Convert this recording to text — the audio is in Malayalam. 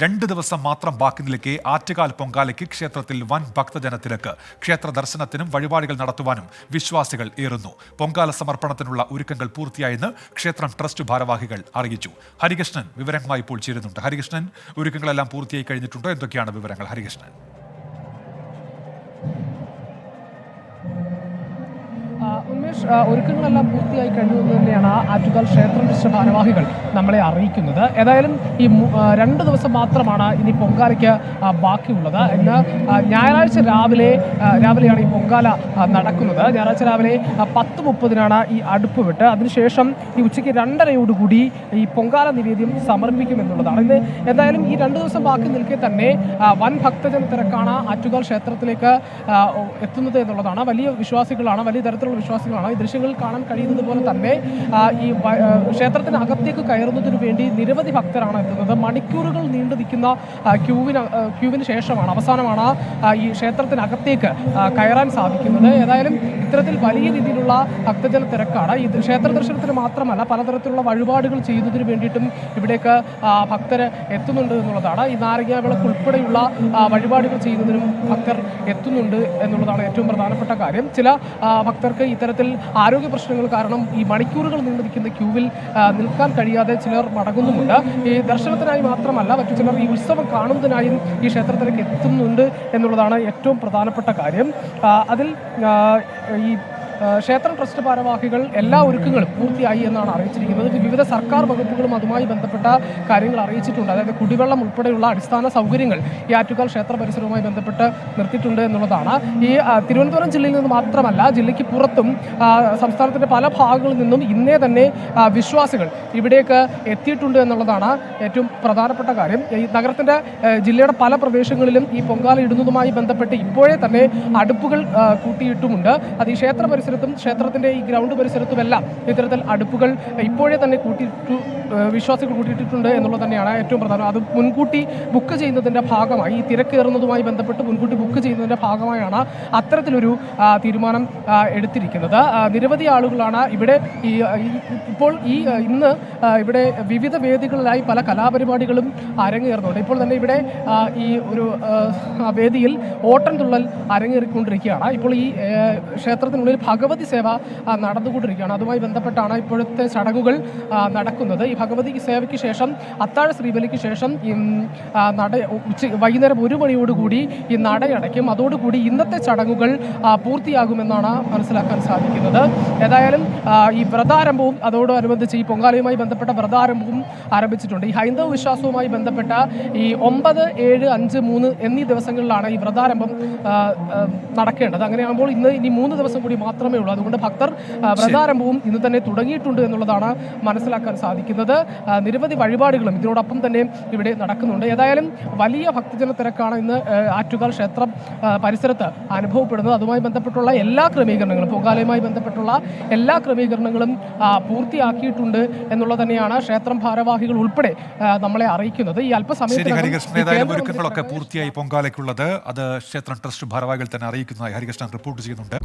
2 ദിവസം മാത്രം ബാക്കി നിൽക്കെ ആറ്റുകാൽ പൊങ്കാലയ്ക്ക് ക്ഷേത്രത്തിൽ വൻ ഭക്തജനത്തിരക്ക്. ക്ഷേത്ര ദർശനത്തിനും വഴിപാടുകൾ നടത്തുവാനും വിശ്വാസികൾ ഏറുന്നു. പൊങ്കാല സമർപ്പണത്തിനുള്ള ഒരുക്കങ്ങൾ പൂർത്തിയായെന്ന് ക്ഷേത്രം ട്രസ്റ്റ് ഭാരവാഹികൾ അറിയിച്ചു. ഹരികൃഷ്ണൻ വിവരങ്ങളുമായി ഇപ്പോൾ ചേരുന്നുണ്ട്. ഹരികൃഷ്ണൻ, ഒരുക്കങ്ങളെല്ലാം പൂർത്തിയായി കഴിഞ്ഞിട്ടുണ്ടോ? എന്തൊക്കെയാണ് വിവരങ്ങൾ ഹരികൃഷ്ണൻ? ഉന്മേഷ്, ഒരുക്കങ്ങളെല്ലാം പൂർത്തിയായി കഴിഞ്ഞു തന്നെയാണ് ആറ്റുകാൽ ക്ഷേത്ര ട്രസ്റ്റ് ഭാരവാഹികൾ നമ്മളെ അറിയിക്കുന്നത്. ഏതായാലും ഈ 2 ദിവസം മാത്രമാണ് ഇനി പൊങ്കാലയ്ക്ക് ബാക്കിയുള്ളത്. ഇന്ന് ഞായറാഴ്ച രാവിലെയാണ് ഈ പൊങ്കാല നടക്കുന്നത്. ഞായറാഴ്ച രാവിലെ 10:30 ഈ അടുപ്പ് വിട്ട് അതിനുശേഷം ഈ ഉച്ചയ്ക്ക് 2:30 ഈ പൊങ്കാല നിവേദ്യം സമർപ്പിക്കുമെന്നുള്ളതാണ്. ഇന്ന് എന്തായാലും ഈ 2 ദിവസം ബാക്കി നിൽക്കെ തന്നെ വൻ ഭക്തജന തിരക്കാണ് ആറ്റുകാൽ ക്ഷേത്രത്തിലേക്ക് എത്തുന്നത് എന്നുള്ളതാണ്. വലിയ വിശ്വാസികളാണ്, വലിയ തരത്തിലുള്ള വിശ്വാസികളാണ്. ഈ ദൃശ്യങ്ങളിൽ കാണാൻ കഴിയുന്നത് പോലെ തന്നെ ഈ ക്ഷേത്രത്തിനകത്തേക്ക് കയറുന്നതിന് വേണ്ടി നിരവധി ഭക്തരാണ് എത്തുന്നത്. മണിക്കൂറുകൾ നീണ്ടു നിൽക്കുന്ന ക്യൂവിന് ശേഷമാണ് അവസാനമാണ് ഈ ക്ഷേത്രത്തിനകത്തേക്ക് കയറാൻ സാധിക്കുന്നത്. ഏതായാലും ഇത്തരത്തിൽ വലിയ രീതിയിലുള്ള ഭക്തജന തിരക്കാണ്. ഈ ക്ഷേത്ര ദർശനത്തിന് മാത്രമല്ല, പലതരത്തിലുള്ള വഴിപാടുകൾ ചെയ്യുന്നതിന് വേണ്ടിയിട്ടും ഇവിടേക്ക് ഭക്തർ എത്തുന്നുണ്ട് എന്നുള്ളതാണ്. ഈ നാരങ്ങ വിളക്ക് ഉൾപ്പെടെയുള്ള വഴിപാടുകൾ ചെയ്യുന്നതിനും ഭക്തർ എത്തുന്നുണ്ട് എന്നുള്ളതാണ് ഏറ്റവും പ്രധാനപ്പെട്ട കാര്യം. ചില ഭക്തർക്ക് ഇത്തരത്തിൽ ആരോഗ്യ പ്രശ്നങ്ങൾ കാരണം ഈ മണിക്കൂറുകൾ നീണ്ടു നിൽക്കുന്ന ക്യൂവിൽ നിൽക്കാൻ കഴിയാതെ ചിലർ മടങ്ങുന്നുമുണ്ട്. ഈ ദർശനത്തിനായി മാത്രമല്ല, മറ്റു ചിലർ ഈ ഉത്സവം കാണുന്നതിനായും ഈ ക്ഷേത്രത്തിലേക്ക് എത്തുന്നുണ്ട് എന്നുള്ളതാണ് ഏറ്റവും പ്രധാനപ്പെട്ട കാര്യം. അതിൽ ഈ ക്ഷേത്ര ട്രസ്റ്റ് ഭാരവാഹികൾ എല്ലാ ഒരുക്കങ്ങളും പൂർത്തിയായി എന്നാണ് അറിയിച്ചിരിക്കുന്നത്. വിവിധ സർക്കാർ വകുപ്പുകളും അതുമായി ബന്ധപ്പെട്ട കാര്യങ്ങൾ അറിയിച്ചിട്ടുണ്ട്. അതായത് കുടിവെള്ളം ഉൾപ്പെടെയുള്ള അടിസ്ഥാന സൗകര്യങ്ങൾ ഈ ആറ്റുകാൽ ക്ഷേത്ര പരിസരവുമായി ബന്ധപ്പെട്ട് നിർത്തിയിട്ടുണ്ട് എന്നുള്ളതാണ്. ഈ തിരുവനന്തപുരം ജില്ലയിൽ നിന്ന് മാത്രമല്ല, ജില്ലയ്ക്ക് പുറത്തും സംസ്ഥാനത്തിൻ്റെ പല ഭാഗങ്ങളിൽ നിന്നും ഇന്നേ തന്നെ വിശ്വാസികൾ ഇവിടേക്ക് എത്തിയിട്ടുണ്ട് എന്നുള്ളതാണ് ഏറ്റവും പ്രധാനപ്പെട്ട കാര്യം. ഈ നഗരത്തിൻ്റെ ജില്ലയുടെ പല പ്രദേശങ്ങളിലും ഈ പൊങ്കാല ഇടുന്നതുമായി ബന്ധപ്പെട്ട് ഇപ്പോഴേ തന്നെ അടുപ്പുകൾ കൂട്ടിയിട്ടുമുണ്ട്. അത് ഈ ക്ഷേത്ര ക്ഷേത്രത്തിന്റെ ഈ ഗ്രൗണ്ട് പരിസരത്തുമെല്ലാം ഇത്തരത്തിൽ അടുപ്പുകൾ ഇപ്പോഴേ തന്നെ വിശ്വാസികൾ കൂട്ടിയിട്ടുണ്ട് എന്നുള്ളത് തന്നെയാണ് ഏറ്റവും പ്രധാനം. അത് മുൻകൂട്ടി ബുക്ക് ചെയ്യുന്നതിൻ്റെ ഭാഗമായി, ഈ തിരക്കേറുന്നതുമായി ബന്ധപ്പെട്ട് മുൻകൂട്ടി ബുക്ക് ചെയ്യുന്നതിൻ്റെ ഭാഗമായാണ് അത്തരത്തിലൊരു തീരുമാനം എടുത്തിരിക്കുന്നത്. നിരവധി ആളുകളാണ് ഇവിടെ ഇപ്പോൾ ഇന്ന് ഇവിടെ വിവിധ വേദികളിലായി പല കലാപരിപാടികളും അരങ്ങേറുന്നുണ്ട്. ഇപ്പോൾ തന്നെ ഇവിടെ ഈ ഒരു വേദിയിൽ ഓട്ടൻതുള്ളൽ അരങ്ങേറിക്കൊണ്ടിരിക്കുകയാണ്. ഇപ്പോൾ ഈ ക്ഷേത്രത്തിനുള്ളിൽ ഭഗവതി സേവ നടന്നുകൊണ്ടിരിക്കുകയാണ്. അതുമായി ബന്ധപ്പെട്ടാണ് ഇപ്പോഴത്തെ ചടങ്ങുകൾ നടക്കുന്നത്. ഈ ഭഗവതി സേവയ്ക്ക് ശേഷം, അത്താഴ ശ്രീബലിക്ക് ശേഷം വൈകുന്നേരം 1 മണിയോടുകൂടി ഈ നടയടയ്ക്കും. അതോടുകൂടി ഇന്നത്തെ ചടങ്ങുകൾ പൂർത്തിയാകുമെന്നാണ് മനസ്സിലാക്കാൻ സാധിക്കുന്നത്. ഏതായാലും ഈ വ്രതാരംഭവും അതോടനുബന്ധിച്ച് ഈ പൊങ്കാലയുമായി ബന്ധപ്പെട്ട വ്രതാരംഭവും ആരംഭിച്ചിട്ടുണ്ട്. ഈ ഹൈന്ദവ വിശ്വാസവുമായി ബന്ധപ്പെട്ട ഈ 9, 7, 5, 3 എന്നീ ദിവസങ്ങളിലാണ് ഈ വ്രതാരംഭം നടക്കേണ്ടത്. അങ്ങനെയാകുമ്പോൾ ഇനി 3 ദിവസം കൂടി മാത്രമേ ഉള്ളൂ. അതുകൊണ്ട് ഭക്തർ വ്രതാരംഭവും ഇന്ന് തന്നെ തുടങ്ങിയിട്ടുണ്ട് എന്നുള്ളതാണ് മനസ്സിലാക്കാൻ സാധിക്കുന്നത്. നിരവധി വഴിപാടുകളും ഇതിനോടൊപ്പം തന്നെ ഇവിടെ നടക്കുന്നുണ്ട്. ഏതായാലും വലിയ ഭക്തജന തിരക്കാണ് ഇന്ന് ആറ്റുകാൽ ക്ഷേത്രം പരിസരത്ത് അനുഭവപ്പെടുന്നത്. അതുമായി ബന്ധപ്പെട്ടുള്ള എല്ലാ ക്രമീകരണങ്ങളും, പൊങ്കാലയുമായി ബന്ധപ്പെട്ടുള്ള എല്ലാ ക്രമീകരണങ്ങളും പൂർത്തിയാക്കിയിട്ടുണ്ട് എന്നുള്ളത് തന്നെയാണ് ക്ഷേത്രം ഭാരവാഹികൾ ഉൾപ്പെടെ നമ്മളെ അറിയിക്കുന്നത്. ഈ അല്പസമയത്തിനകം ഒരുക്കങ്ങളൊക്കെ പൂർത്തിയായി പൊങ്കാലയ്ക്കുള്ളത് അത് ക്ഷേത്രം ട്രസ്റ്റ് ഭാരവാഹികൾ തന്നെ അറിയിക്കുന്നതായി ഹരികൃഷ്ണൻ റിപ്പോർട്ട് ചെയ്യുന്നുണ്ട്.